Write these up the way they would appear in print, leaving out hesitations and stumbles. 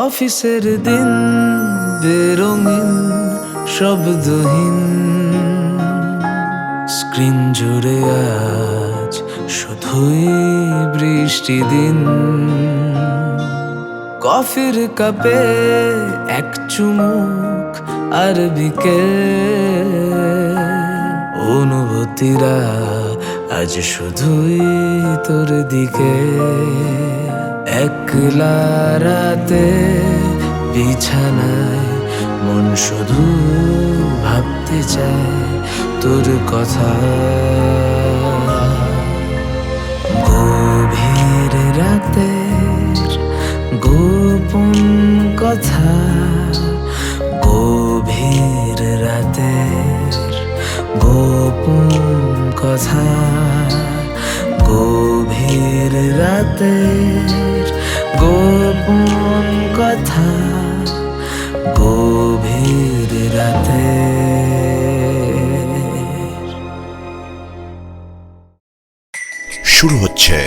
অফিসের দিন বেরঙিন শব্দহীন, স্ক্রিন জুড়ে আজ শুধুই বৃষ্টি দিন। কফির কাপে এক চুমুক আর বিকেল, অনুভূতিরা আজ শুধুই তোর দিকে। একলা রাতে বিছানায় মন শুধু ভাবতে চায় তোর কথা। গভীর রাতের গোপন কথা, গভীর রাতের গোপন কথা, গভীর রাতের গোপন কথা, গভীর রাতে। শুরু হচ্ছে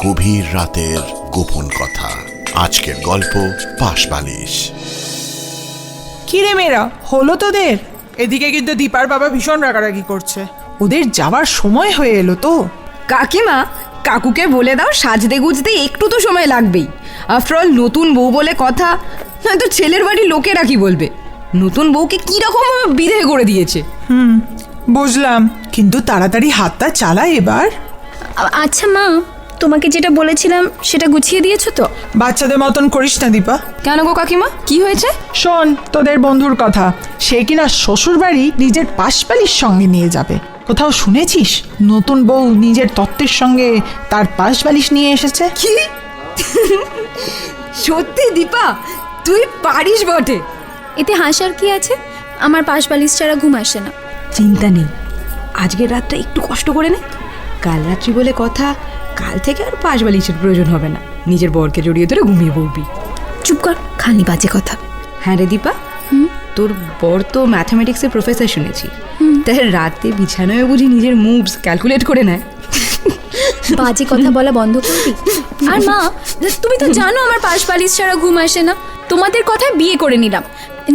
গভীর রাতের গোপন কথা। আজকের গল্প পাশবালিশ। কিরে মেয়েরা, হলো তোদের? এদিকে কিন্তু দীপার বাবা ভীষণ রাগারাগি করছে। ওদের যাওয়ার সময় হয়ে এলো তো। কাকিমা, কাকুকে বলে দাও সাজতে গুজতে একটু তো সময় লাগবেই। আফটার অল নতুন বউ বলে কথা, নয়তো ছেলের বাড়ির লোকেরা কি বলবে? নতুন বউকে কিরকম বিধে করে দিয়েছে। বুঝলাম, কিন্তু তাড়াতাড়ি হাতটা চালায় এবার। আচ্ছা মা, তোমাকে যেটা বলেছিলাম সেটা গুছিয়ে দিয়েছো তো? বাচ্চাদের মতন করিস না দীপা। কেন গো কাকিমা, কি হয়েছে? শোন তোদের বন্ধুর কথা, সে কিনা শ্বশুর বাড়ি নিজের পাশবালির সঙ্গে নিয়ে যাবে। কোথাও শুনেছিস নতুন বউ নিজের তত্ত্বের সঙ্গে তার পাশবালিশ নিয়ে এসেছে? কি সত্যি দীপা, তুই পারিস বটে। এতে হাসার কি আছে? আমার পাশ বালিশ ছাড়া ঘুম আসে না। চিন্তা নেই, আজকের রাতটা একটু কষ্ট করে নে। কাল রাত্রি বলে কথা, কাল থেকে আর পাশবালিশের প্রয়োজন হবে না। নিজের বরকে জড়িয়ে ধরে ঘুমিয়ে পড়বি। চুপ কর, খালি বাজে কথা। হ্যাঁ রে দীপা, তোর বর তো ম্যাথামেটিক্সের প্রফেসর শুনেছি। তাই রাতে বিছানায় বুঝি নিজের মুভস ক্যালকুলেট করে নেয়। বাজে কথা বলা বন্ধ করবি? আর মা, তুমি তো জানো আমার পাশ বালিশ ছাড়া ঘুম আসে না। তোমাদের কথায় বিয়ে করে নিলাম,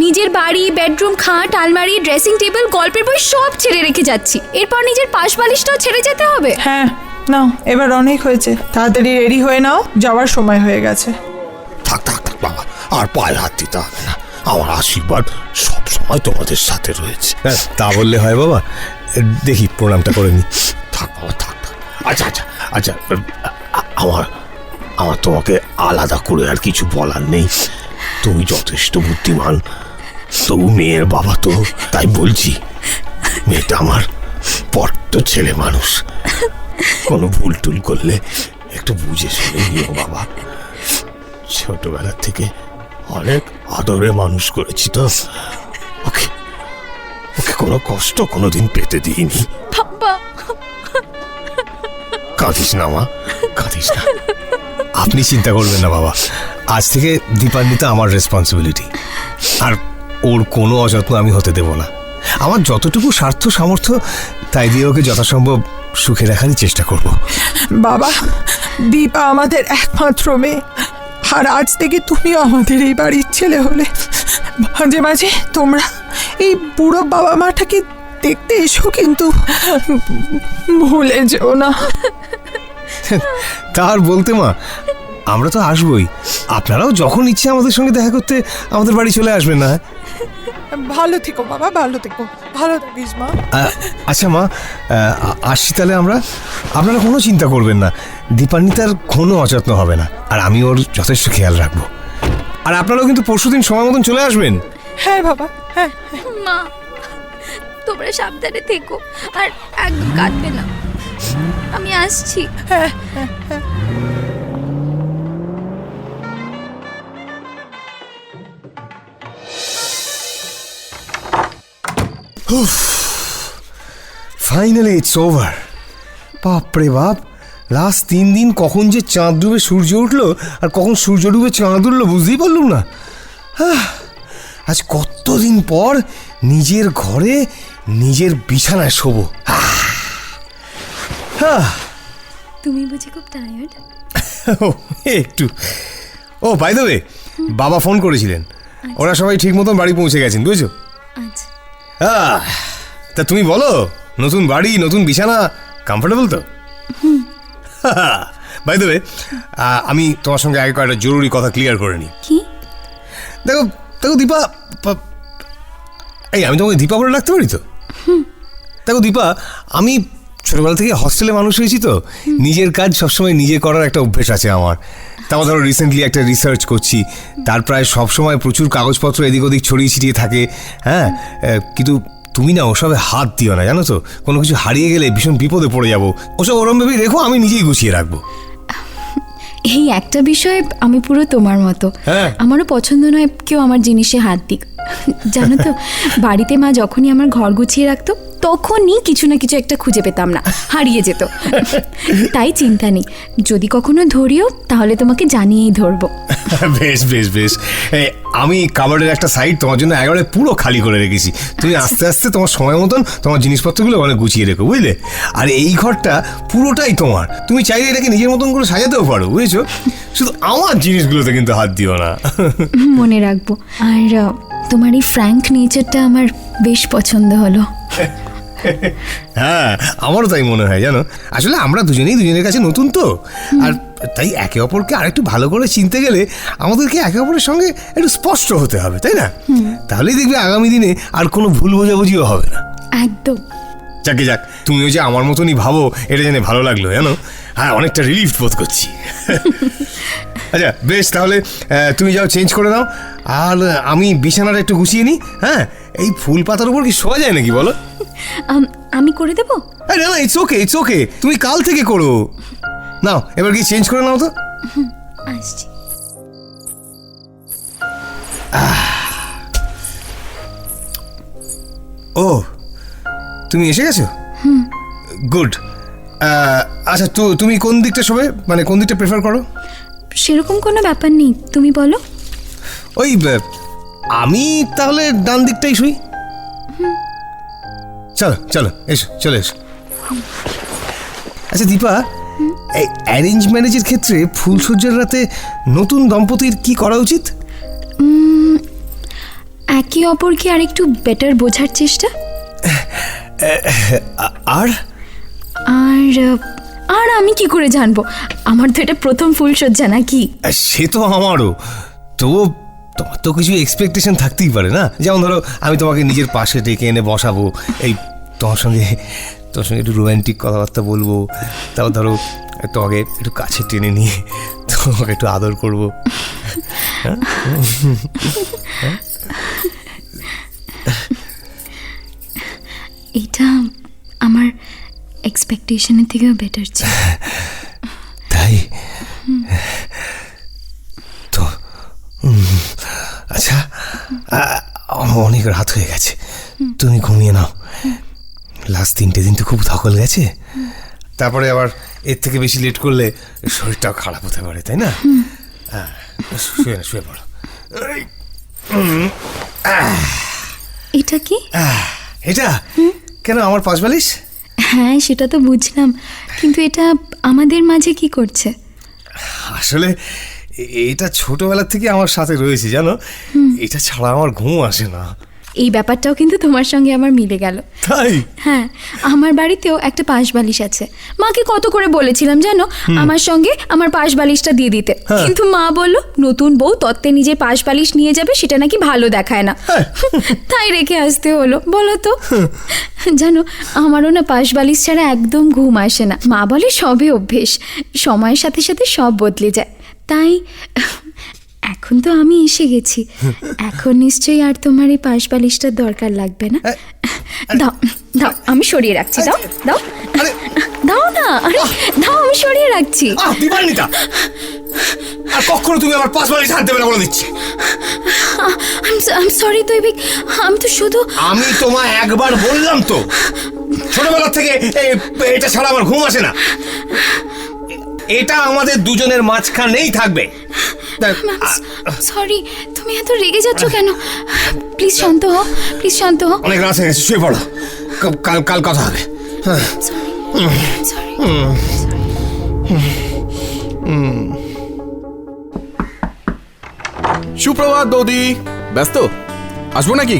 নিজের বাড়ি, বেডরুম, খাট, আলমারি, ড্রেসিং টেবিল, গল্পের বই সব ছেড়ে রেখে যাচ্ছি। এরপর নিজের পাশ বালিশটাও ছেড়ে যেতে হবে? হ্যাঁ, নাও এবার অনেক হয়েছে, তাড়াতাড়ি রেডি হয়ে নাও, যাওয়ার সময় হয়ে গেছে। থাক থাক থাক বাবা, আর পায়ে হাত দিতে হবে না। আমার আশীর্বাদ সবসময় তোমাদের সাথে রয়েছে। তা বললে হয় বাবা, দেখি প্রণামটা করে নি। থাক বাবা, থাক থাক। আচ্ছা আচ্ছা আচ্ছা, আমার তোমাকে আলাদা করে আর কিছু বলার নেই। তুমি যথেষ্ট বুদ্ধিমান, তবু মেয়ের বাবা তো, তাই বলছি মেয়েটা আমার বড্ড ছেলে মানুষ। কোনো ভুল টুল করলে একটু বুঝে শুনে নিও বাবা। ছোটবেলার থেকে অনেক আদরে মানুষ করেছি তো, ওকে ওকে কোনো কষ্ট কোনোদিন পেতে দিইনি। কাঁদিস না মা, কাঁদিস না। আপনি চিন্তা করবেন না বাবা, আজ থেকে দীপান্বিতা আমার রেসপন্সিবিলিটি। আর ওর কোনো অযত্ন আমি হতে দেব না। আমার যতটুকু স্বার্থ সামর্থ্য তাই দিয়ে ওকে যথাসম্ভব সুখে রাখারই চেষ্টা করব। বাবা, দীপা আমাদের একমাত্র মেয়ে, আর আজ থেকে তুমিও আমাদের এই বাড়ির ছেলে হলে। মাঝে মাঝে তোমরা এই বুড়ো বাবা মাটাকে দেখতে এসো, কিন্তু ভুলে যেও না। তার বলতে মা, আমরা তো আসবই। আপনারাও যখন ইচ্ছে আমাদের সঙ্গে দেখা করতে আমাদের বাড়ি চলে আসবেন না? ভালো থেকো বাবা, ভালো থেকো, ভালো থাকিস মা। আচ্ছা মা, আসছি তাহলে আমরা। আপনারা কোনো চিন্তা করবেন না, দীপান্বিতার কোনো অযত্ন হবে না, আর আমি ওর যথেষ্ট খেয়াল রাখবো। আর আপনারাও কিন্তু পরশুদিন সময় মতন চলে আসবেন। হ্যাঁ বাবা, হ্যাঁ। মা, তোমরা সাবধানে থেকো, আর একদম কাঁদবে না। আমি আসছি। হ্যাঁ। Finally it's over. বাপরে বাপ, লাস্ট 3 দিন কখন যে চাঁদ ডুবে সূর্য উঠলো আর কখন সূর্য ডুবে চাঁদ উঠলো বুঝতেই পারলুম না। আজ কতদিন পর নিজের ঘরে নিজের বিছানায় শোবো। তুমি বুঝি খুব টায়ার্ড? একটু। ও বাই দ্য ওয়ে, বাবা ফোন করেছিলেন, ওরা সবাই ঠিক মতন বাড়ি পৌঁছে গেছেন, বুঝছো? আচ্ছা। তা তুমি বলো, নতুন বাড়ি নতুন বিছানা কমফোর্টেবল তো? বাই দ্য ওয়ে, আমি তোমার সঙ্গে আগে কয়েকটা জরুরি কথা ক্লিয়ার করে নিই। কি? দেখো দেখো দীপা, এই আমি তোমাকে দীপা বলে রাখতে পারি তো? দেখো দীপা, আমি ছোটবেলা থেকে হস্টেলে মানুষ হয়েছি তো, নিজের কাজ সবসময় নিজে করার একটা অভ্যেস আছে আমার। তারপর ধরো রিসেন্টলি একটা রিসার্চ করছি, তার প্রায় সবসময় প্রচুর কাগজপত্র এদিক ওদিক ছড়িয়ে ছিটিয়ে থাকে। হ্যাঁ, কিন্তু তুমি না ওসবে হাত দিও না, জানো তো? কোনো কিছু হারিয়ে গেলে ভীষণ বিপদে পড়ে যাবো। ওসব ওরম ভেবেই রেখো, আমি নিজেই গুছিয়ে রাখবো। এই একটা বিষয়ে আমি পুরো তোমার মতো। হ্যাঁ। আমারও পছন্দ নয় কেউ আমার জিনিসে হাত দিক। জানো তো, বাড়িতে মা যখনই আমার ঘর গুছিয়ে রাখতো তখনই কিছু না কিছু একটা খুঁজে পেতাম না, হারিয়ে যেত। তাই চিন্তা নেই, যদি কখনো ধরিও তাহলে তোমাকে জানিয়েই ধরবো। বেশ বেশ বেশ, আমি কাবার্ডের একটা সাইড তোমার জন্য একেবারে পুরো খালি করে রেখেছি। তুমি আস্তে আস্তে তোমার সময় মতন তোমার জিনিসপত্রগুলো ওখানে গুছিয়ে রেখো, বুঝলে? আর এই ঘরটা পুরোটাই তোমার, তুমি চাইলে এটাকে নিজের মতন করে সাজাতেও পারো, বুঝেছো? শুধু আমার জিনিসগুলোতে কিন্তু হাত দিও না। মনে রাখবো। আর তোমার এই ফ্র্যাঙ্ক নেচারটা আমার বেশ পছন্দ হলো। হ্যাঁ, আমারও তাই মনে হয়, জানো। আসলে আমরা দুজনেই দুজনের কাছে নতুন তো, আর তাই একে অপরকে আরেকটু ভালো করে চিনতে গেলে আমাদেরকে একে অপরের সঙ্গে একটু স্পষ্ট হতে হবে, তাই না? তাহলেই দেখবে আগামী দিনে আর কোনো ভুল বোঝাবুঝিও হবে না। একদম। যাকে যাক, তুমিও যে আমার মতনই ভাবো এটা জেনে ভালো লাগলো, জানো। হ্যাঁ, অনেকটা রিলিফ বোধ করছি। আচ্ছা বেশ, তাহলে তুমি যাও, চেঞ্জ করে দাও, আর আমি বিছানাটা একটু গুছিয়ে নিই। হ্যাঁ, এই ফুল পাতার উপর কি শোয়া যায় নাকি বলো? আমি করে দেবো? না না, ইটস ওকে ইটস ওকে, তুমি কাল থেকে করো। নাও এবার কি চেঞ্জ করে নাও তো। আসছি। ও, তুমি এসে গেছো? গুড। আচ্ছা, তো তুমি কোন দিকটা শোবে, মানে কোন দিকটা প্রেফার করো? সেরকম কোনো ব্যাপার নেই, তুমি বলো। ওই আমি তাহলে ডান দিকটাই শুই। চলো চলো, এসো, চলে এসো। আচ্ছা দীপা, এই অ্যারেঞ্জ ম্যারেজের ক্ষেত্রে ফুলসজ্জার রাতে নতুন দম্পতির কি করা উচিত? একে অপরকে আরেকটু বেটার বোঝার চেষ্টা। আর আর আর আমি কি করে জানবো? আমার তো এটা প্রথম ফুলসজ্জা, নাকি? সে তো আমারও। তবু তোমার তো কিছু এক্সপেকটেশন থাকতেই পারে না? যেমন ধরো, আমি তোমাকে নিজের পাশে ডেকে এনে বসাবো, এই তোমার সঙ্গে একটু রোম্যান্টিক কথাবার্তা বলবো, তারপর ধরো তোমাকে একটু কাছে টেনে নিয়ে তোমাকে একটু আদর করবো। এটা আমার এক্সপেকটেশনের থেকেও বেটার ছিল। তাই তো? আচ্ছা, অনেক রাত হয়ে গেছে, তুমি ঘুমিয়ে নাও। লাস্ট 3টে দিন তো খুব ধকল গেছে, তারপরে আবার এর থেকে বেশি লেট করলে শরীরটাও খারাপ হতে পারে, তাই না? শুয়ে পড়ো। এটা কি? এটা কেন আমার পাশ বালিশ? হ্যাঁ, সেটা তো বুঝলাম, কিন্তু এটা আমাদের মাঝে কি করছে? আসলে এটা ছোটবেলা থেকে আমার সাথে রয়েছে, জানো। এটা ছাড়া আমার ঘুম আসে না। এই ব্যাপারটাও কিন্তু তোমার সঙ্গে আমার মিলে গেল। তাই? হ্যাঁ, আমার বাড়িতেও একটা পাশ বালিশ আছে। মাকে কত করে বলেছিলাম জানো, আমার সঙ্গে আমার পাশ বালিশটা দিয়ে দিতে, কিন্তু মা বলল নতুন বউ তত্ত্বে নিজের পাশ বালিশ নিয়ে যাবে, সেটা নাকি ভালো দেখায় না। তাই রেখে আসতে হলো, বলো তো। জানো, আমারও না পাশ বালিশ ছাড়া একদম ঘুম আসে না। মা বলে সবে অভ্যেস, সময়ের সাথে সাথে সব বদলে যায়। তাই এখন তো আমি এসে গেছি, এখন নিশ্চয়ই আর তোমার এই পাশ বালিশটার দরকার লাগবে না। দাও দাও, আমি সরিয়ে রাখছি। দাও দাও দাও না, আরে দাও, আমি সরিয়ে রাখছি। আর কখনো তুমি আমার পাশ বালিশ হাত দেবে না বলে দিচ্ছি। আই এম সরি দৈবিক, আমি তো শুধু... আমি তোমায় একবার বললাম তো, ছোটবেলা থেকে এটা ছাড়া আমার ঘুম আসে না। এটা আমাদের দুজনের মাঝখানেই থাকবে। সরি, তুমি এত রেগে যাচ্ছ কেন? প্লিজ শান্ত হও, প্লিজ শান্ত হও। অনেক রাত হয়ে গেছে, শুয়ে পড়ো। কাল কাল কথা হবে। সরি। সুপ্রভাত বৌদি, ব্যস্ত? আসবো নাকি?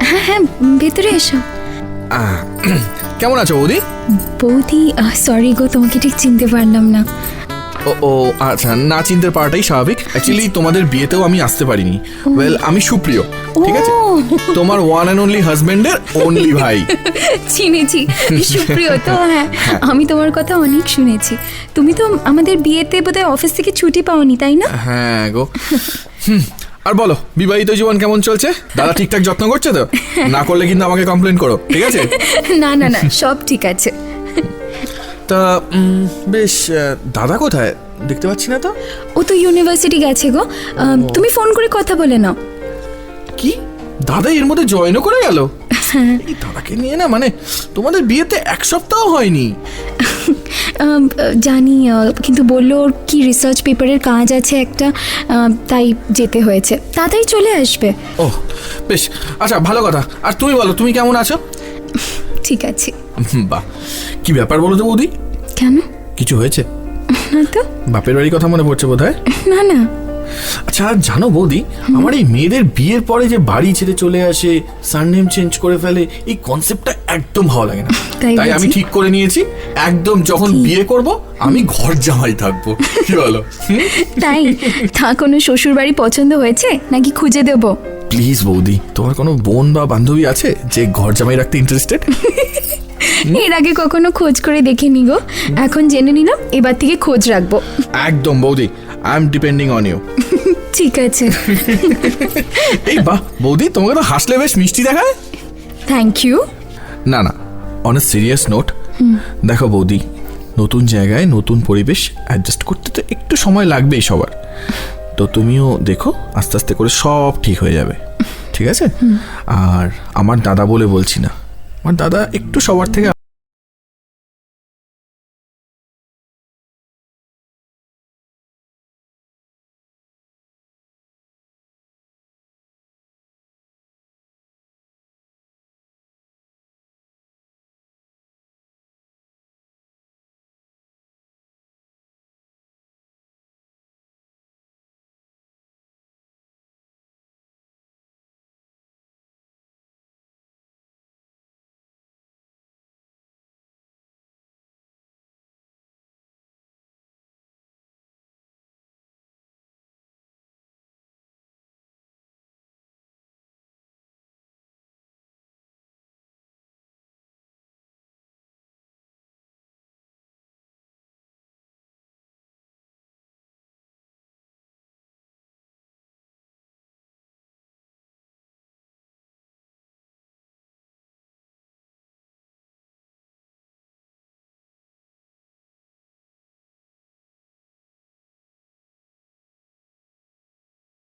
হ্যাঁ হ্যাঁ, ভেতরে এসো। কেমন আছো বৌদি? বৌদি, সরি গো, তোমাকে ঠিক চিনতে পারলাম না। ও আচ্ছা, না চিনতে পারাটাই স্বাভাবিক। অ্যাকচুয়ালি তোমাদের বিয়েতেও আমি আসতে পারিনি। ওয়েল, আমি সুপ্রিয়, ঠিক আছে? তোমার ওয়ান অ্যান্ড অনলি হাজবেন্ডের অনলি ভাই। চিনেছি, সুপ্রিয় তো। হ্যাঁ, আমি তোমার কথা অনেক শুনেছি। তুমি তো আমাদের বিয়েতে বোধহয় অফিস থেকে ছুটি পাওনি, তাই না? হ্যাঁ গো। আর বলো, বিবাহিত জীবন কেমন চলছে? দাদা ঠিকঠাক যত্ন করছে তো? না করলে কিন্তু আমাকে কমপ্লেন করো, ঠিক আছে? না না না, সব ঠিক আছে। তা বেশ, দাদা কোথায়? দেখতে পাচ্ছি না তো। ও তো ইউনিভার্সিটি গেছে গো। তুমি ফোন করে কথা বলে নাও। কি, দাদা এর মধ্যে জয়েনও করে গেল? এই দাদাকে নিয়ে না, মানে তোমাদের বিয়েতে এক সপ্তাহ হয়নি। জানি, কিন্তু বললো ওর কি রিসার্চ পেপারের কাজ আছে একটা, তাই যেতে হয়েছে। তাড়াতাড়ি চলে আসবে। ও বেশ, আচ্ছা ভালো কথা। আর তুমি বলো, তুমি কেমন আছো? ঠিক আছে। বাহ, কি ব্যাপার বলো তো বৌদি? কেন? কিছু হয়েছে? না তো। বাপের বাড়ির কথা মনে পড়ছে বোধহয়। না না। আচ্ছা, জানো বৌদি, আমার এই মেয়েদের বিয়ের পরে যে বাড়ি ছেড়ে চলে আসে, সারনেম চেঞ্জ করে ফেলে, এই কনসেপ্টটা একদম ভালো লাগে না। তাই আমি ঠিক করে নিয়েছি, একদম যখন বিয়ে করব আমি ঘর জামাই থাকবো। কি বলো? তাই? তা কোনো শ্বশুর বাড়ি পছন্দ হয়েছে নাকি খুঁজে দেবো? প্লিজ বৌদি, তোমার কোনো বোন বা বান্ধবী আছে যে ঘর জামাই রাখতে ইন্টারেস্টেড? এর আগে কখনো খোঁজ করে দেখিনি গো, এখন জেনে নিলাম, এবার থেকে খোঁজ রাখবো। একদম বৌদি, I am depending on you. ঠিক আছে। এই বাহ বৌদি, তোমাকে তো হাসলে বেশ মিষ্টি দেখায়। Thank you. না না, অন এ সিরিয়াস নোট, দেখো বৌদি, নতুন জায়গায় নতুন পরিবেশ অ্যাডজাস্ট করতে তো একটু সময় লাগবেই সবার। তো তুমিও দেখো, আস্তে আস্তে করে সব ঠিক হয়ে যাবে, ঠিক আছে? আর আমার দাদা বলে বলছি না, আমার দাদা একটু সবার থেকে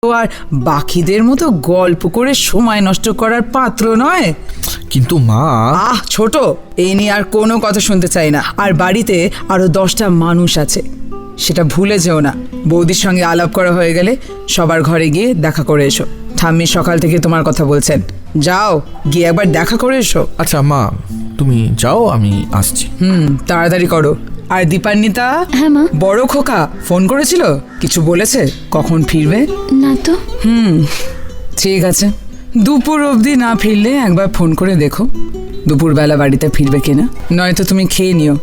ও আর বাকিদের মতো গল্প করে সময় নষ্ট করার পাত্র নয়। কিন্তু মা। ছোট, এই নিয়ে আর কোনো কথা শুনতে চাই না। আর বাড়িতে আরো 10টা মানুষ আছে, সেটা ভুলে যেও না। বৌদির সঙ্গে আলাপ করা হয়ে গেলে সবার ঘরে গিয়ে দেখা করে এসো। ঠাম্মি সকাল থেকে তোমার কথা বলছেন, যাও গিয়ে একবার দেখা করে এসো। আচ্ছা মা, তুমি যাও, আমি আসছি। তাড়াতাড়ি করো। আর দীপান্বিতা? হ্যাঁ মা। বড় খোকা ফোন করেছিল? কিছু বলেছে কখন ফিরবে? না তো। ঠিক আছে, দুপুর অবধি না ফিরলে একবার ফোন করে দেখো দুপুরবেলা বাড়িতে ফিরবে কিনা। নয়তো তুমি খেয়ে নিও,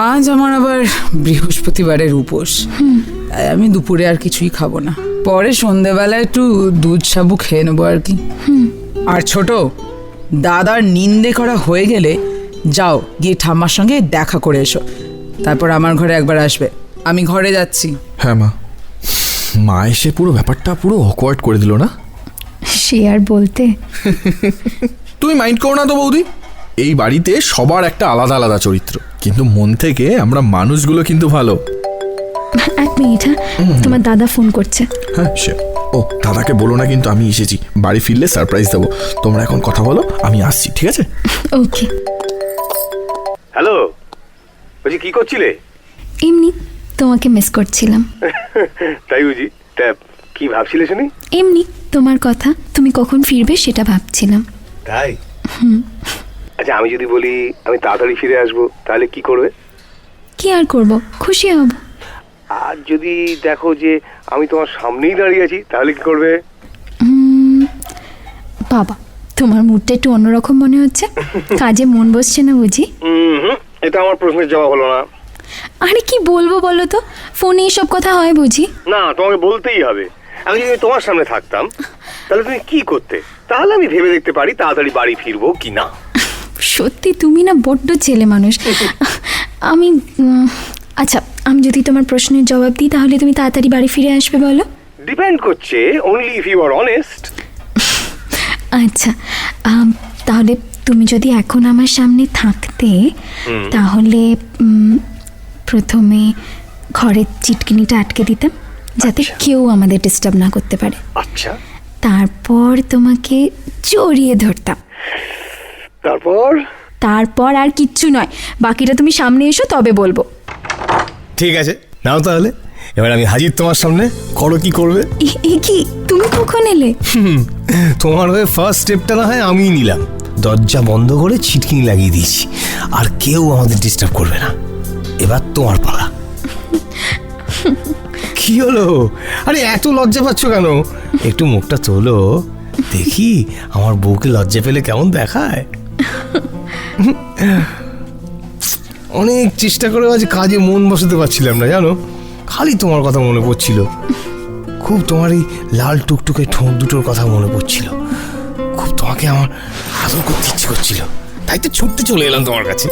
আজ আমার আবার বৃহস্পতিবারের উপোস, তাই আমি দুপুরে আর কিছুই খাবো না। পরে সন্ধেবেলা একটু দুধ সাবু খেয়ে নেবো আর কি। আর ছোট, দাদার নিন্দে করা হয়ে গেলে যাও গিয়ে ঠাম্মার সঙ্গে দেখা করে এসো, তারপর আমার ঘরে একবার আসবে। আমি ঘরে যাচ্ছি। হ্যাঁ মা। মা এসে পুরো ব্যাপারটা পুরো অকওয়ার্ড করে দিল না? সে আর বলতে। তুমি মাইন্ড করো না তো বৌদি, এই বাড়িতে সবার একটা আলাদা আলাদা চরিত্র, কিন্তু মন থেকে আমরা মানুষগুলো কিন্তু ভালো। এক মিনিট, হ্যাঁ, তোমার দাদা ফোন করছে। হ্যাঁ সে, ও দাদাকে বলো না কিন্তু আমি এসেছি, বাড়ি ফিরলে সারপ্রাইজ দেবো। তোমরা এখন কথা বলো, আমি আসছি, ঠিক আছে? ওকে। হ্যালো, বলছি কি করছিলে? এমনি তোমাকে মিস করছিলাম। তাই বুঝি? তা তা কি ভাবছিলে শুনি? এমনি তোমার কথা, তুমি কখন ফিরবে সেটা ভাবছিলাম। তাই? আচ্ছা, আমি যদি বলি আমি তাড়াতাড়ি ফিরে আসবো, তাহলে কি করবে? কি আর করব, খুশি হব। আর যদি দেখো যে আমি তোমার সামনেই দাঁড়িয়ে আছি, তাহলে কি করবে? বাবা, তোমার মুডটা একটু অন্যরকম মনে হচ্ছে। কাজে মন বসছে না বুঝি? এটা আমার প্রশ্নের জবাব হলো না। আরে কি বলবো বলো তো, ফোনে এসব কথা হয় বুঝি? না, তোমাকে বলতেই হবে। আমি যদি তোমার সামনে থাকতাম তাহলে তুমি কি করতে, তাহলে আমি ভেবে দেখতে পারি তাড়াতাড়ি বাড়ি ফিরবো কি না। সত্যি তুমি না বড্ড ছেলে মানুষ। আমি আচ্ছা, আমি যদি তোমার প্রশ্নের জবাব দিই তাহলে তুমি তাড়াতাড়ি বাড়ি ফিরে আসবে বলো? ডিপেন্ড করছে, only if you are honest. আচ্ছা, তাহলে তুমি যদি এখন আমার সামনে থাকতে তাহলে প্রথমে ঘরের চিটকিনিটা আটকে দিতাম, যাতে কেউ আমাদের ডিস্টার্ব না করতে পারে। আচ্ছা। তারপর তোমাকে জড়িয়ে ধরতাম। তারপর আর কিচ্ছু নয়, বাকিটা তুমি সামনে এসো তবে বলবো। ঠিক আছে, নাও তাহলে। এবার আমি হাজির তোমার সামনে, করো কি করবে। কি তুমি কখন এলে? তোমার হয়ে ফার্স্ট স্টেপটা না হয় আমিই নিলাম। দরজা বন্ধ করে ছিটকিনি লাগিয়ে দিয়েছি, আর কেউ আমাদের ডিস্টার্ব করবে না। এবার তোমার পালা। কি হলো? আরে এত লজ্জা পাচ্ছ কেন? একটু মুখটা তোলো, দেখি আমার বউকে লজ্জা পেলে কেমন দেখায়। অনেক চেষ্টা করে আজ কাজে মন বসাতে পারছিলাম না জানো, খালি তোমার কথা মনে পড়ছিল। খুব তোমার এই লাল টুকটুকে ঠোঁট দুটোর কথা মনে পড়ছিল। খুব তোমাকে আমার আদর করতে ইচ্ছে করছিল, তাই তো ছুটতে চলে এলাম তোমার কাছে।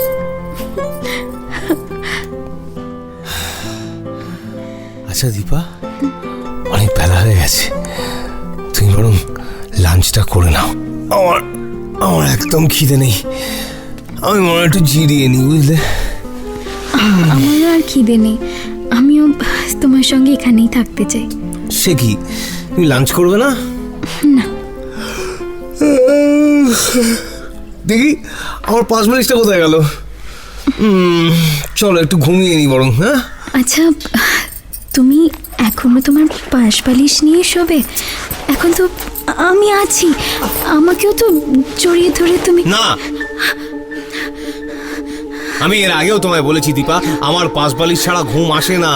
আচ্ছা দীপা, অনেক বেলা হয়ে গেছে, তুমি বরং লাঞ্চটা করে নাও। আমার একদম খিদে নেই, আমি মনে একটু জিরিয়ে নি, বুঝলে? আমারও আর খিদে নেই, আমিও তোমার সঙ্গে এখানেই থাকতে চাই। সে কি, তুমি লাঞ্চ করবে না? না। দেখি আমার 5 মিনিটটা কোথায় গেল। চলো একটু ঘুমিয়ে নি বরং। হ্যাঁ আচ্ছা, তুমি এখনো তোমার পাশ বালিশ নিয়ে শোবে? এখন তো আমি আছি, আমাকেও তো জড়িয়ে ধরে তুমি। না, আমি এর আগেও তোমায় বলেছি দীপা, আমার পাশ বালিশ ছাড়া ঘুম আসে না।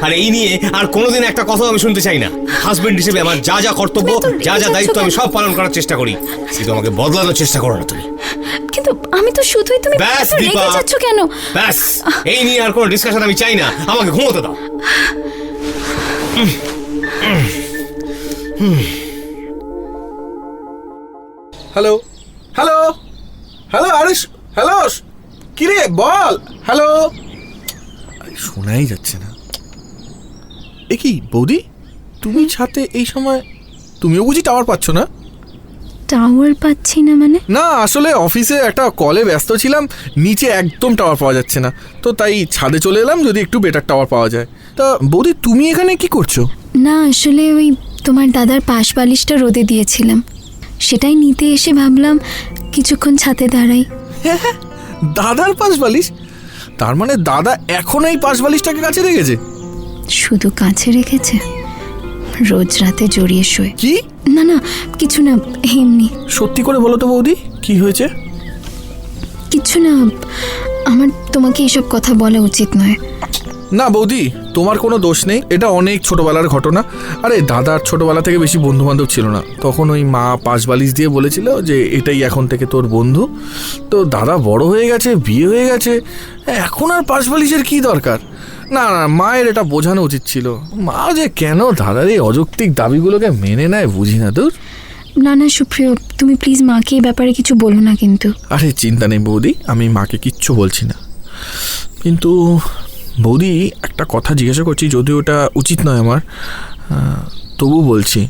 আর এই নিয়ে আর কোনোদিন একটা কথা আমি শুনতে চাই না। হাজবেন্ড হিসেবে আমার যা যা কর্তব্য, যা যা দায়িত্ব, আমি সব পালন করার চেষ্টা করি, কিন্তু আমাকে বদলানোর চেষ্টা করো না তুমি। কিন্তু আমি তো শুধুই, তুমি ব্যাস দীপা, রেগে যাচ্ছ কেন? ব্যাস, এই নিয়ে আর কোনো ডিসকাশন আমি চাই না, আমাকে ঘুমোতে দাও। হ্যালো হ্যালো হ্যালো, আরে হ্যালো, কিরে বল। হ্যালো, শোনাই যাচ্ছে না। এ কি বৌদি, তুমি ছাতে এই সময়? তুমিও বুঝি টাওয়ার পাচ্ছ না? টাওয়ার পাচ্ছি না মানে? না, আসলে অফিসে একটা কলে ব্যস্ত ছিলাম, নিচে একদম টাওয়ার পাওয়া যাচ্ছে না, তো তাই ছাদে চলে এলাম যদি একটু বেটার টাওয়ার পাওয়া যায়। তা বৌদি, তুমি এখানে কি করছো? না, আসলে ওই তোমার দাদার পাশ বালিশটা রোদে দিয়েছিলাম, সেটাই নিতে এসে ভাবলাম কিছুক্ষণ ছাদে দাঁড়াই। দাদার পাশ বালিশ? তার মানে দাদা এখন এই পাশ বালিশটাকে কাছে রেখেছে? শুধু কাছে রেখেছে, রোজ রাতে জড়িয়ে শোয়। কি? না না, কিছু না, এমনি। সত্যি করে বলো তো বৌদি, কি হয়েছে? কিছু না, আমার তোমাকে এসব কথা বলা উচিত নয়। না বৌদি, তোমার কোনো দোষ নেই, এটা অনেক ছোটবেলার ঘটনা। আরে দাদার ছোটবেলা থেকে বেশি বন্ধু বান্ধব ছিল না, তখন ওই মা পাশ বালিশ দিয়ে বলেছিল যে এটাই এখন থেকে তোর বন্ধু। তো দাদা বড় হয়ে গেছে, বিয়ে হয়ে গেছে, এখন আর পাশ বালিশের কি দরকার? না না, মায়ের এটা বোঝানো উচিত ছিল। মা যে কেন দাদার এই অযৌক্তিক দাবিগুলোকে মেনে নেয় বুঝি না। তোর না না সুপ্রিয়, তুমি প্লিজ মাকে এই ব্যাপারে কিছু বলো না কিন্তু। আরে চিন্তা নেই বৌদি, আমি মাকে কিচ্ছু বলছি না। কিন্তু বৌদি, একটা কথা জিজ্ঞাসা করছি, যদিও ওটা উচিত নয় আমার, তবু বলছি,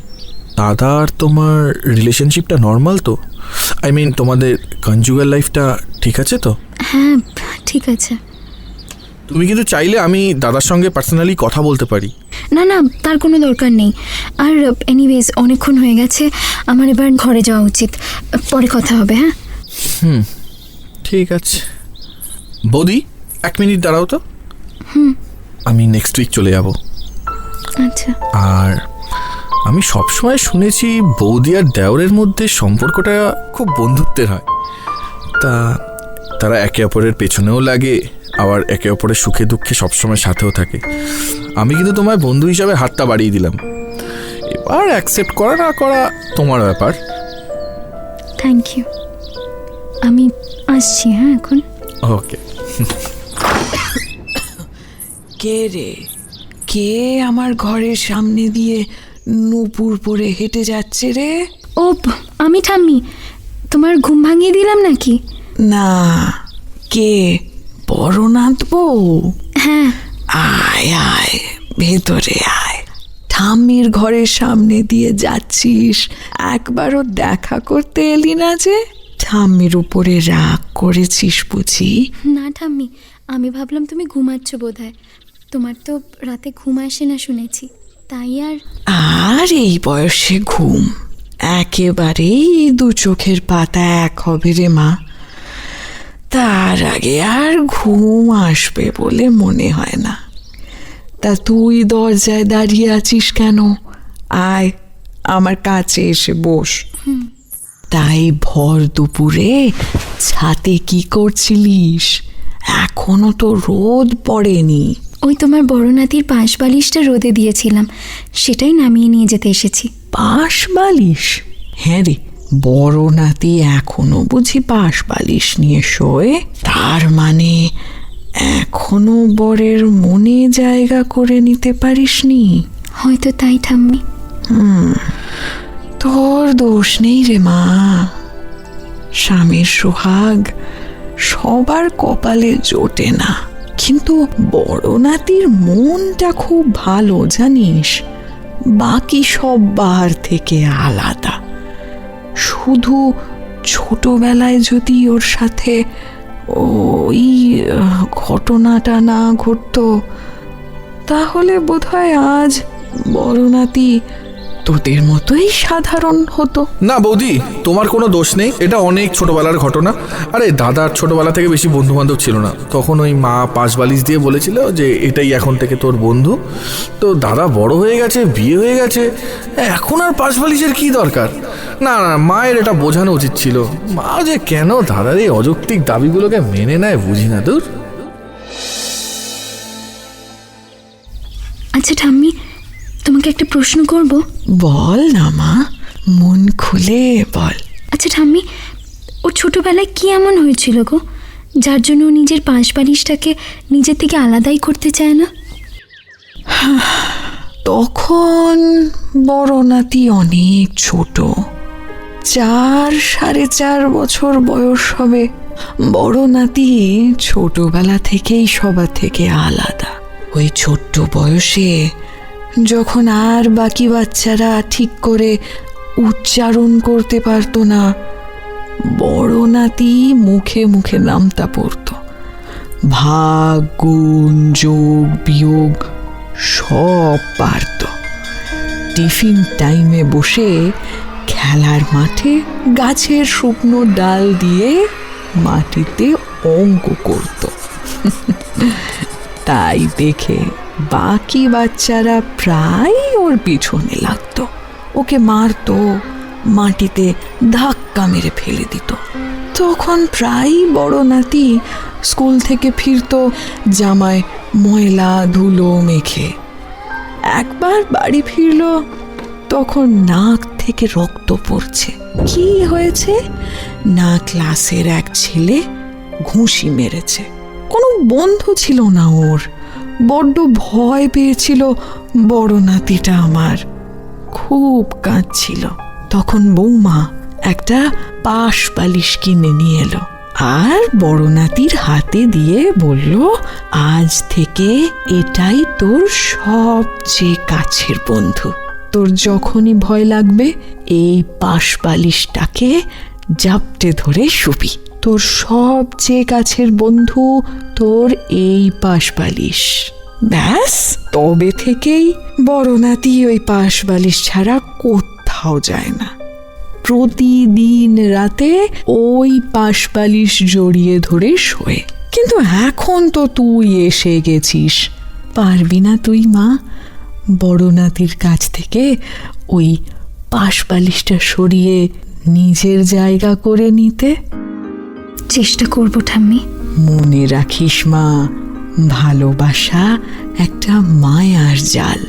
দাদা আর তোমার রিলেশনশিপটা নর্মাল তো? আই মিন তোমাদের কনজুগাল লাইফটা ঠিক আছে তো? হ্যাঁ ঠিক আছে। তুমি কিন্তু চাইলে আমি দাদার সঙ্গে পার্সোনালি কথা বলতে পারি। না না, তার কোনো দরকার নেই। আর এনিওয়েজ অনেকক্ষণ হয়ে গেছে, আমার এবার ঘরে যাওয়া উচিত, পরে কথা হবে। হ্যাঁ ঠিক আছে। বৌদি 1 মিনিট দাঁড়াও তো। আমি নেক্সট উইক চলে যাব। আচ্ছা। আর আমি সবসময় শুনেছি বৌদি আর দেওরের মধ্যে সম্পর্কটা খুব বন্ধুত্বের হয়। তারা একে অপরের পেছনেও লাগে, আবার একে অপরের সুখে দুঃখে সবসময় সাথেও থাকে। আমি কিন্তু তোমায় বন্ধু হিসাবে হাতটা বাড়িয়ে দিলাম, এবার অ্যাকসেপ্ট করা না করা তোমার ব্যাপার। থ্যাংক ইউ, আমি আসছি। হ্যাঁ, এখন ওকে। কে রে, কে আমার ঘরের সামনে দিয়ে নূপুর পরে হেঁটে যাচ্ছে রে? ও, আমি ঠাম্মি। তোমার ঘুম ভাঙিয়ে দিলাম নাকি? না, কে? বড়নাথ বউ? হ্যাঁ। আয় আয়, ভেতরে আয়। ঠাম্মির ঘরের সামনে দিয়ে যাচ্ছিস, একবারও দেখা করতে এলি না যে? ঠাম্মির উপরে রাগ করেছিস বুঝি? না ঠাম্মি, আমি ভাবলাম তুমি ঘুমাচ্ছ বোধহয়। তোমার তো রাতে ঘুম আসে না শুনেছি, তাই। আর এই বয়সে ঘুম একেবারেই দু চোখের পাতা এক হবে রে মা। তার আগে আর ঘুম আসবে বলে মনে হয় না। তা তুই দরজায় দাঁড়িয়ে আছিস কেন? আয়, আমার কাছে এসে বস। তাই ভর দুপুরে ছাতে কি করছিলিস? এখনো তো রোদ পড়েনি। ওই তোমার বড় নাতির পাশ বালিশটা রোদে দিয়েছিলাম, সেটাই নামিয়ে নিয়ে যেতে এসেছি। পাশ বালিশ? হ্যাঁ রে, বড় নাতি এখনো বুঝি পাশ বালিশ নিয়ে শোয়? তার মানে এখনো বরের মনে জায়গা করে নিতে পারিসনি? হয়তো তাই ঠাম্মি। তোর দোষ নেই রে মা। স্বামীর সোহাগ সবার কপালে জোটে না, কিন্তু বড় নাতির মনটা খুব ভালো জানিস। বাকি সব বার থেকে আলাদা। শুধু ছোটবেলায় যদি ওর সাথে ওই ঘটনাটা না ঘটতো, তাহলে বোধহয় আজ বড় নাতি তোদের মতোই সাধারণ হতো। না বৌদি, তোমার কোনো দোষ নেই, এটা অনেক ছোটবেলার ঘটনা। আরে দাদার ছোটবেলা থেকে বেশি বন্ধু বান্ধব ছিল না, তখন ওই মা পাশ বালিশ দিয়ে বলেছিল যে এটাই এখন থেকে তোর বন্ধু। তো দাদা বড় হয়ে গেছে, বিয়ে হয়ে গেছে, এখন আর পাশ বালিশের কি দরকার? না না, মায়ের এটা বোঝানো উচিত ছিল। মা যে কেন দাদার এই অযৌক্তিক দাবিগুলোকে মেনে নেয় বুঝি না। দূর। আচ্ছা ঠাম্মি, তোমাকে একটা প্রশ্ন করব। বল না মা, মন খুলে বল। আচ্ছা ঠাম্মি, ওর ছোটবেলায় কি এমন হয়েছিল গো, যার জন্য ও নিজের পাশ বালিশটাকে নিজের থেকে আলাদাই করতে চায় না? তখন বড় নাতি অনেক ছোট, 4-4.5 বছর বয়স হবে। বড় নাতি ছোটবেলা থেকেই সবার থেকে আলাদা। ওই ছোট্ট বয়সে যখন আর বাকি বাচ্চারা ঠিক করে উচ্চারণ করতে পারতো না, বড় নাতি মুখে মুখে নামতা পড়তো। ভাগ, গুণ, যোগ, বিয়োগ সব পারত। টিফিন টাইমে বসে খেলার মাঠে গাছের শুকনো ডাল দিয়ে মাটিতে অঙ্ক করত। তাই দেখে বাকি বাচ্চারা প্রায় ওর পিছনে লাগতো, ওকে মারতো, মাটিতে ধাক্কা মেরে ফেলে দিত। তখন প্রায় বড় নাতি স্কুল থেকে ফিরতো জামায় ময়লা ধুলো মেখে। একবার বাড়ি ফিরল, তখন নাক থেকে রক্ত পড়ছে। কি হয়েছে না, ক্লাসের এক ছেলে ঘুষি মেরেছে। কোনো বন্ধু ছিল না ওর, বড্ড ভয় পেয়েছিল বড় নাতিটা আমার, খুব কাঁদছিল। তখন বৌমা একটা পাশ বালিশ কিনে নিয়ে এলো আর বড় নাতির হাতে দিয়ে বলল, আজ থেকে এটাই তোর সবচেয়ে কাছের বন্ধু। তোর যখনই ভয় লাগবে এই পাশ বালিশটাকে জাপটে ধরে শুবি। তোর সবচেয়ে কাছের বন্ধু তোর এই পাশ বালিশ। ব্যাস, তবে থেকেই বড় নাতি ওই পাশ বালিশ ছাড়া কোথাও যায় না। প্রতিদিন রাতে ওই পাশ বালিশ জড়িয়ে ধরে শোয়। কিন্তু এখন তো তুই এসে গেছিস, পারবি না তুই মা বড় নাতির কাছ থেকে ওই পাশ বালিশটা সরিয়ে নিজের জায়গা করে নিতে? চেষ্টা করব ঠাম্মি। মনে রাখিস মা, ভালোবাসা একটা মায়ার জাল।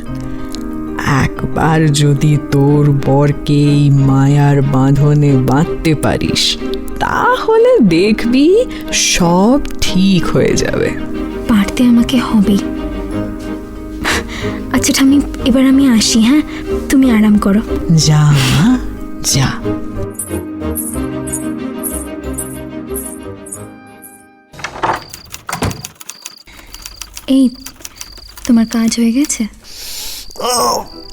একবার যদি তোর বরকে এই মায়ার বাঁধনে বাঁধতে পারিস, তাহলে দেখবি সব ঠিক হয়ে যাবে। পারতে আমাকে হবেই। আচ্ছা ঠাম্মি, এবার আমি আসি। হ্যাঁ, তুমি আরাম করো। যা মা, যা। এই, তোমার কাজ হয়ে গেছে?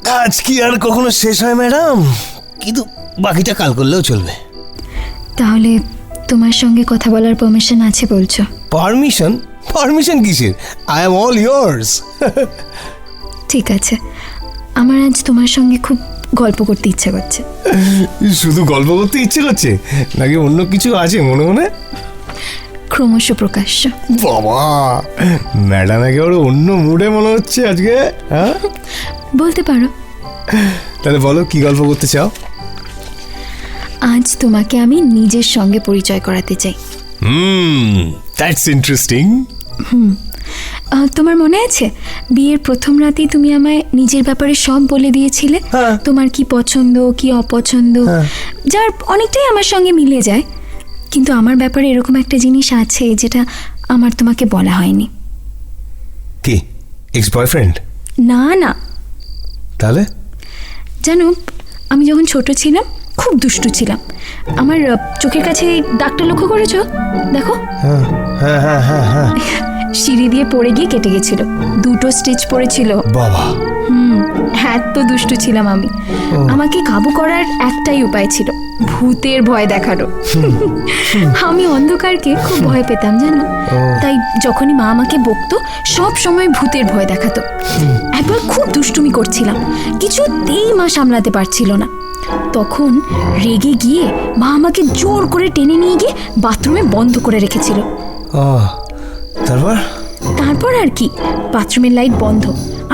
কাজ কি আর কখনো শেষ হয় ম্যাডাম? কিন্তু বাকিটা কাল করলেও চলবে। তাহলে তোমার সঙ্গে কথা বলার পারমিশন আছে বলছো? পারমিশন? পারমিশন কিসের? I am all years. ঠিক আছে, আমার আজ তোমার সঙ্গে খুব গল্প করতে ইচ্ছে করছে। শুধু গল্প করতে ইচ্ছে করছে নাকি অন্য কিছু আছে মনে মনে? ক্রমশ প্রকাশ্য। বাবা, ম্যাডাম একেবারে অন্য মুডে মনে হচ্ছে আজকে। হ্যাঁ, বলতে পারো। তাহলে বলো, কি গল্প করতে চাও? আজ তোমাকে আমি নিজের সঙ্গে পরিচয় করাতে চাই। That's interesting. তোমার মনে আছে বিয়ের প্রথম রাতেই তুমি আমায় নিজের ব্যাপারে সব বলে দিয়েছিলে? তোমার কি পছন্দ, কি অপছন্দ, যার অনেকটাই আমার সঙ্গে মিলে যায়। কিন্তু আমার ব্যাপারে এরকম একটা জিনিস আছে যেটা আমার তোমাকে বলা হয়নি। কি, এক্স বয়ফ্রেন্ড? না না। তাহলে? জানো, আমি যখন ছোট ছিলাম খুব দুষ্টু ছিলাম। আমার চোখের কাছে দাগটা লক্ষ্য করেছো? দেখো, হ্যাঁ হ্যাঁ হ্যাঁ হ্যাঁ। সিঁড়ি দিয়ে পড়ে গিয়ে কেটে গেছিল, 2টো স্টিচ পড়েছিল। বাবা, এত দুষ্টু ছিলাম আমি। আমাকে কাবু করার একটাই উপায় ছিল, ভূতের ভয় দেখানো। আমি অন্ধকারকে খুব ভয় পেতাম জানো। তাই যখনই মা আমাকে বকতো সব সময় ভূতের ভয় দেখাতো। একবার খুব দুষ্টুমি করছিলাম, কিছুতেই মা সামলাতে পারছিল না। তখন রেগে গিয়ে মা আমাকে জোর করে টেনে নিয়ে গিয়ে বাথরুমে বন্ধ করে রেখেছিল। তারপর আর কি, বাথরুমের লাইট বন্ধ,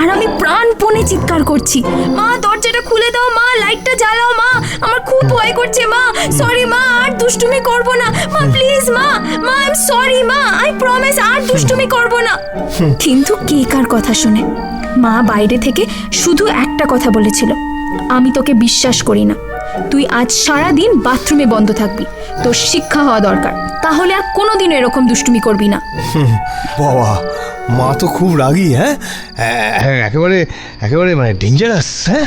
আর আমি প্রাণপণে চিৎকার করছি, মা দরজাটা খুলে দাও, মা লাইটটা জ্বালাও, মা আমার খুব ভয় করছে, মা সরি মা, আর দুষ্টুমি করব না, মা প্লিজ মা, মা আই এম সরি মা, আই প্রমিস আর দুষ্টুমি করব না। কিন্তু কে কার কথা শুনে? মা বাইরে থেকে শুধু একটা কথা বলেছিল, আমি তোকে বিশ্বাস করি না, তুই আজ সারা দিন বাথরুমে বন্ধ থাকবি, তোর শিক্ষা হওয়া দরকার, তাহলে আর কোনোদিন এরকম দুষ্টুমি করবি না। বাবা, মা তো খুব রাগী। হ্যাঁ, একেবারে একেবারে মানে ডেঞ্জারাস। হ্যাঁ,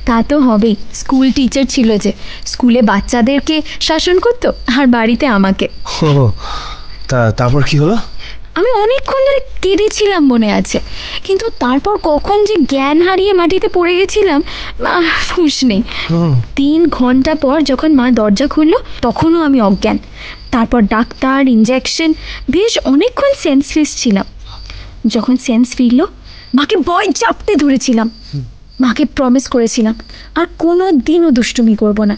তা তো হবেই, স্কুল টিচার ছিল যে, স্কুলে বাচ্চাদেরকে শাসন করতো আর বাড়িতে আমাকে। তারপর কি হলো? আমি অনেকক্ষণ ধরে কেঁদেছিলাম মনে আছে, কিন্তু তারপর কখন যে জ্ঞান হারিয়ে মাটিতে পড়ে গেছিলাম হুঁশ নেই। 3 ঘন্টা পর যখন মা দরজা খুললো তখনও আমি অজ্ঞান। তারপর ডাক্তার, ইঞ্জেকশন, বেশ অনেকক্ষণ সেন্সলেস ছিলাম। যখন সেন্স ফিরল মাকে ভয় চাপতে ধরেছিলাম, মাকে প্রমিস করেছিলাম আর কোনো দিনও দুষ্টুমি করব না।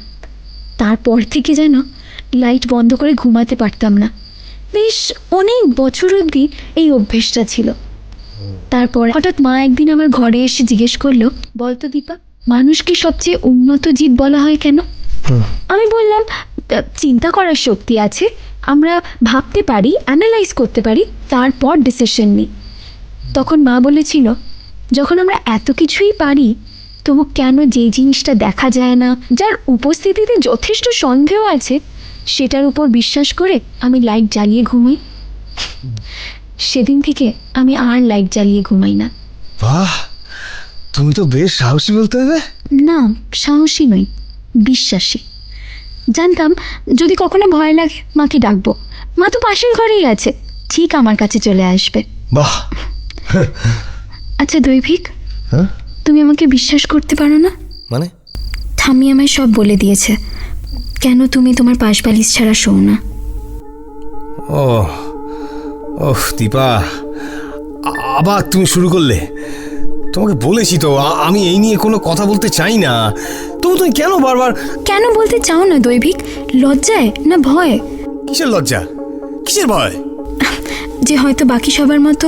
তারপর থেকে যেন লাইট বন্ধ করে ঘুমাতে পারতাম না, বেশ অনেক বছর অবধি এই অভ্যেসটা ছিল। তারপর হঠাৎ মা একদিন আমার ঘরে এসে জিজ্ঞেস করলো, বলতো দীপা, মানুষকে সবচেয়ে উন্নত জীব বলা হয় কেন? আমি বললাম, চিন্তা করার শক্তি আছে, আমরা ভাবতে পারি, অ্যানালাইজ করতে পারি, তারপর ডিসিশন নিই। তখন মা বলেছিল, যখন আমরা এত কিছুই পারি তবু কেন যে জিনিসটা দেখা যায় না, যার উপস্থিতিতে যথেষ্ট সন্দেহ আছে, সেটার উপর বিশ্বাস করে আমি লাইট জ্বালিয়ে ঘুমাই। সেদিন থেকে আমি আর লাইট জ্বালিয়ে ঘুমাই না। বাহ, তুমি তো বেশ সাহসী বলতে হবে। না, সাহসী নই, বিশ্বাসী। জানতাম যদি কখনো ভয় লাগে মাকে ডাকবো, মা তো পাশের ঘরেই আছে, ঠিক আমার কাছে চলে আসবে। বাহ। আচ্ছা দৈভিক, তুমি আমাকে বিশ্বাস করতে পারো না? মানে? ঠাম্মি আমায় সব বলে দিয়েছে, কেন তুমি তোমার পাশ বালিশ ছাড়া শোও না। ওহ দীপা, আবার তুমি শুরু করলে। তোমাকে বলেছি তো আমি এই নিয়ে কোনো কথা বলতে চাই না, তবু তুমি কেন বারবার? কেন বলতে চাও না দৈভিক? লজ্জায় না ভয়? কিসের লজ্জা, কিসের ভয়? যে হয়তো বাকি সবার মতো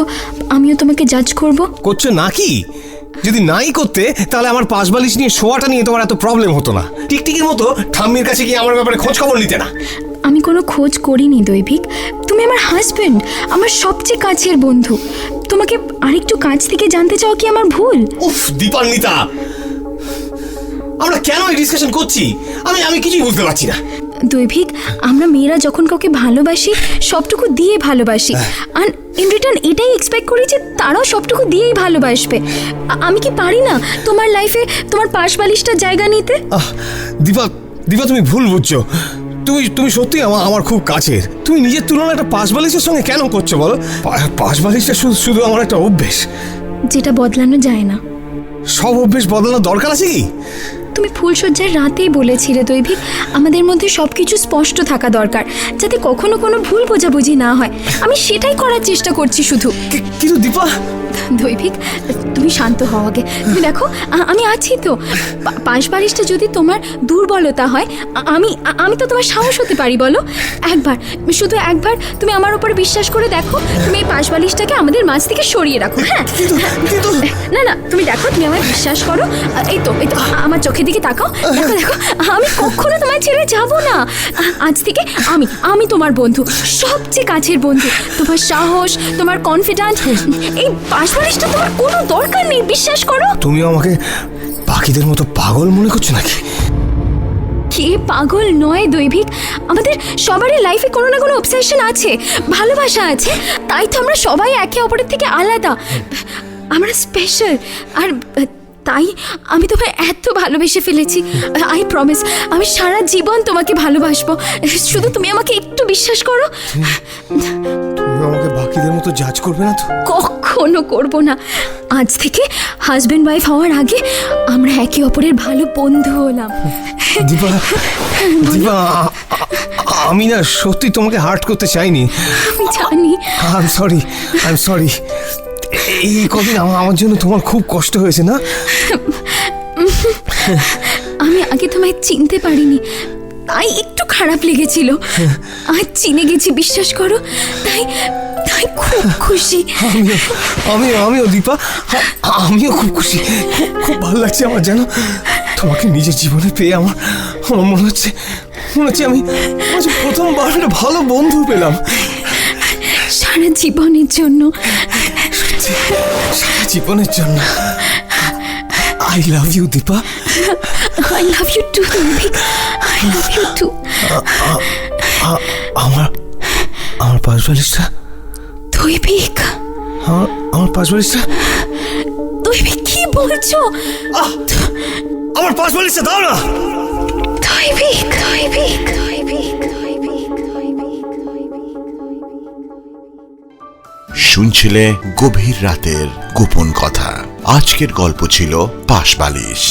আমিও তোমাকে জাজ করব। করছো নাকি? যদি নাই করতে তাহলে আমার পাশ বালিশ নিয়ে শোয়াটা নিয়ে তোমার এত প্রবলেম হতো না। টিকটিকির মতো ঠাম্মির কাছে গিয়ে আমার ব্যাপারে খোঁজ খবর নিতে না। আমি কোনো খোঁজ করিনি দৈভিক, তুমি আমার হাজবেন্ড, আমার সবচেয়ে কাছের বন্ধু। তোমাকে আরেকটু কাছ থেকে জানতে চাও কি আমার ভুল? উফ দীপান্বিতা, আমরা কেন এই ডিসকাশন করছি আমি কিছুই বুঝতে পারছি না। দৈভিক, আমরা মেয়েরা যখন কাউকে ভালোবাসি সবটুকু দিয়ে ভালোবাসি, আর ইন রিটার্ন এটাই এক্সপেক্ট করি যে তারাও সবটুকু দিয়েই ভালোবাসবে। আমি কি পারি না তোমার লাইফে তোমার পাশ বালিশটার জায়গা নিতে? দীপা দীপা, তুমি ভুল বুঝছো। তুমি সত্যি আমার খুব কাছের। তুমি নিজের তুলনা একটা পাশ বালিশের সঙ্গে কেন করছো বলো? পাশ বালিশটা শুধু আমার একটা অভ্যেস, যেটা বদলানো যায় না। সব অভ্যেস বদলানোর দরকার আছে কি? তুমি ফুলশয্যার রাতেই বলেছিলে দৈভিক, আমাদের মধ্যে সবকিছু স্পষ্ট থাকা দরকার, যাতে কখনো কোনো ভুল বোঝাবুঝি না হয়। আমি সেটাই করার চেষ্টা করছি শুধু। কিন্তু দীপা, দৈভিক, তুমি শান্ত হও আগে। তুমি দেখো আমি আছি তো। পাশ বালিশটা যদি তোমার দুর্বলতা হয়, আমি তো তোমার সাহস হতে পারি বলো। শুধু একবার তুমি আমার উপর বিশ্বাস করে দেখো। তুমি এই পাশ বালিশটাকে আমাদের মাঝ থেকে সরিয়ে রাখো। হ্যাঁ, না তুমি দেখো, তুমি আমায় বিশ্বাস করো। এই তো আমার চোখের দিকে তাকাও। দেখো আমি কখনো তোমায় ছেড়ে যাব না। আজ থেকে আমি তোমার বন্ধু, সবচেয়ে কাছের বন্ধু। তোমার সাহস, তোমার কনফিডেন্স, এই পাশ বালিশটা তোমার কোনো দরকার নেই, বিশ্বাস করো। তুমি আমাকে বাকিদের মতো পাগল মনে করছো নাকি? কে পাগল নয় দৈভিক, আমাদের সবারই লাইফে কোনো না কোনো অবসেশন আছে, ভালোবাসা আছে। তাই তো আমরা সবাই একে অপরের থেকে আলাদা, আমরা স্পেশাল। আর তাই আমি তোমায় এত ভালোবেসে ফেলেছি। আই প্রমিস, আমি সারা জীবন তোমাকে ভালোবাসবো। শুধু তুমি আমাকে একটু বিশ্বাস করো। তুমি আমাকে বাকিদের মতো জাজ করবে না তো? কখনো করবো না। আজ থেকে হাজবেন্ড ওয়াইফ হওয়ার আগে আমরা একে অপরের ভালো বন্ধু হলাম। দীপা, আমি না সত্যি তোমাকে হার্ট করতে চাইনি। আমি জানি। I am sorry. এই কদিন আমার জন্য তোমার খুব কষ্ট হয়েছে না? আমি আগে তোমায় চিনতে পারিনি, তাই একটু খারাপ লেগেছিল। আজ চিনে গেছি, বিশ্বাস করো। তাই খুব খুশি। আমিও দীপা, আমিও খুব খুশি। খুব ভালো লাগছে আমার, জানো, তোমাকে নিজের জীবনে পেয়ে আমার মনে হচ্ছে আমি প্রথমবার একটা ভালো বন্ধু পেলাম। সারা জীবনের জন্য। সারা জীবনের জন্য। I love you Dipa. I love you too Daivik, I love you too. আমার পাশ বালিশটা দৈভিক, আমার পাশ বালিশটা। দৈভিক কি বলছো? আমার পাশ বালিশটা দাও না। দৈভিক। শুনছিলে গভীর রাতের গোপন কথা। আজকের গল্প ছিল পাশ বালিশ।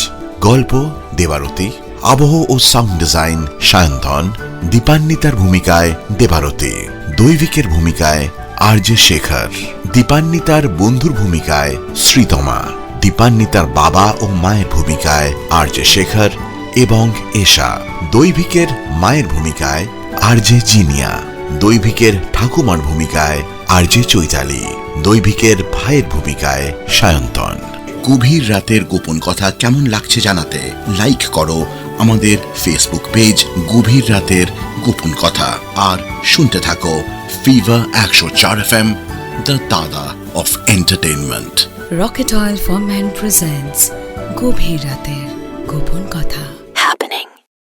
গল্প দেবারতী, আবহ ও সাউন্ড ডিজাইন সায়ন্তন, দীপান্বিতার ভূমিকায় দেবারতী, দৈভিকের ভূমিকায় আরজে শেখর, দীপান্বিতার বন্ধুর ভূমিকায় শ্রীতমা, দীপান্বিতার বাবা ও মায়ের ভূমিকায় আরজে শেখর এবং এশা, দৈভিকের মায়ের ভূমিকায় আরজে জিনিয়া, দৈভিকের ঠাকুমার ভূমিকায় আরজে চৈতালি, দৈভিকের ভাইয়ের ভূমিকায় সায়ন্তন। গভীর রাতের গোপন কথা কেমন লাগছে জানাতে লাইক করো আমাদের ফেসবুক পেজ গভীর রাতের গোপন কথা, আর শুনতে থাকো fever 104 FM, the Dada of Entertainment. Rocket Oil for Men presents গভীর রাতের গোপন কথা।